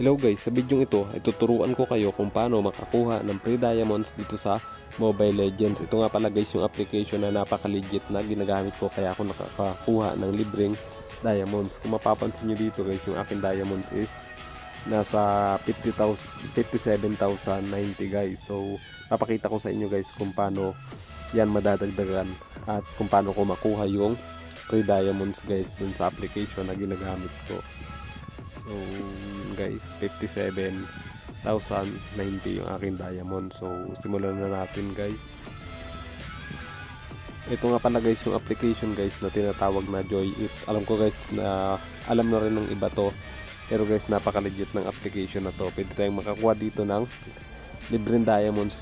Hello guys, sa video ito ay tuturuan ko kayo kung paano makakuha ng free diamonds dito sa Mobile Legends. Ito nga pala guys yung application na napaka-legit na ginagamit ko kaya ako nakakakuha ng libreng diamonds. Kung mapapansin nyo dito guys, yung akin diamonds is nasa 57,090 guys. So papakita ko sa inyo guys kung paano yan madadagdagan at kung paano ko makuha yung free diamonds guys dun sa application na ginagamit ko. So guys, 57,090 yung aking diamond. So simulan na natin guys. Ito nga pala guys yung application guys na tinatawag na Joy-It. Alam ko guys na alam na rin ng iba to, pero guys napaka-legit ng application na to. Pwede tayong makakuha dito ng libreng diamonds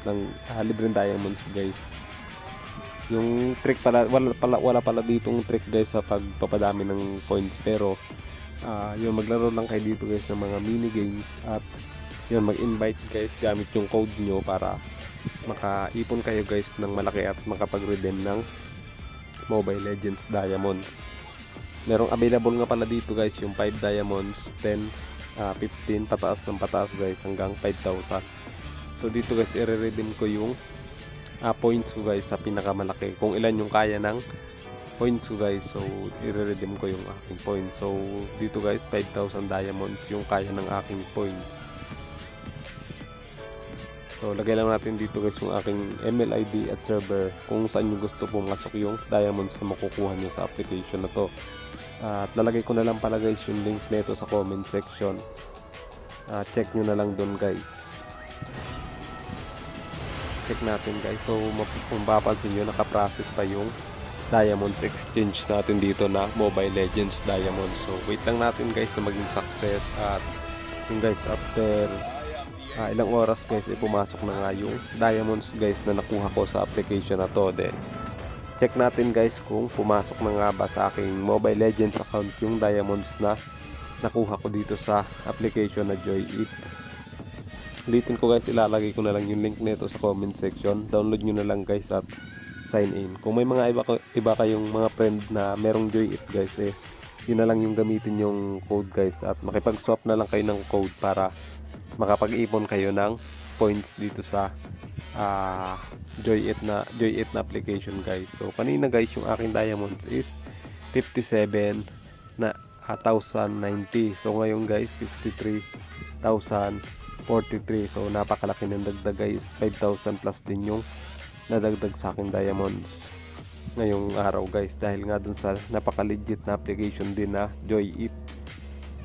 guys. Yung trick pala wala pala ditong trick guys sa pagpapadami ng points, pero yun, maglaro lang kayo dito guys ng mga mini games at yun, mag-invite guys gamit yung code nyo para makaipon kayo guys ng malaki at makapag-redeem ng Mobile Legends diamonds. Merong available nga pala dito guys yung 5 diamonds, 10, 15 pataas ng pataas guys hanggang 5,000. So dito guys i-redeem ko yung points ko guys sa pinakamalaki, kung ilan yung kaya ng points ko guys. So i-redeem ko yung aking points. So dito guys 5,000 diamonds yung kaya ng aking points. So lagay lang natin dito guys yung aking ML ID at server kung saan nyo gusto pumasok yung diamonds na makukuha nyo sa application na to. At lalagay ko na lang pala guys yung link nito sa comment section. Check nyo na lang dun guys. Check natin guys. So kung mapapansin nyo, nakaprocess pa yung diamond exchange natin dito na Mobile Legends diamonds. So wait lang natin guys na maging success, at yung guys after ilang oras guys ay pumasok na nga yung diamonds guys na nakuha ko sa application na to. Then check natin guys kung pumasok na nga ba sa aking Mobile Legends account yung diamonds na nakuha ko dito sa application na Joy-It. Ulitin ko guys, ilalagay ko na lang yung link nito sa comment section. Download nyo na lang guys at sign in. Kung may mga iba kayong mga friend na merong Joy-It guys, yun na lang yung gamitin yung code guys, at makipag-swap na lang kayo ng code para makapag-ipon kayo ng points dito sa Joy-It na application guys. So kanina guys yung aking diamonds is 57 na 1,090. So ngayon guys 63,043. So napakalaki ng dagdag guys, 5,000 plus din yung nadagdag sa akin diamonds ngayong araw guys, dahil nga dun sa napaka-legit na application din na Joy-It.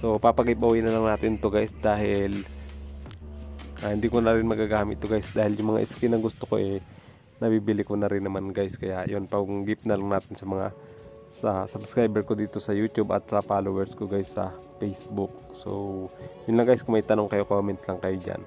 So papag-giveaway na lang natin to guys, dahil hindi ko na rin magagamit to guys, dahil yung mga skin na gusto ko nabibili ko na rin naman guys. Kaya yun, pang gift na lang natin sa mga subscriber ko dito sa YouTube at sa followers ko guys sa Facebook. So yun lang guys, kung may tanong kayo, comment lang kayo dyan.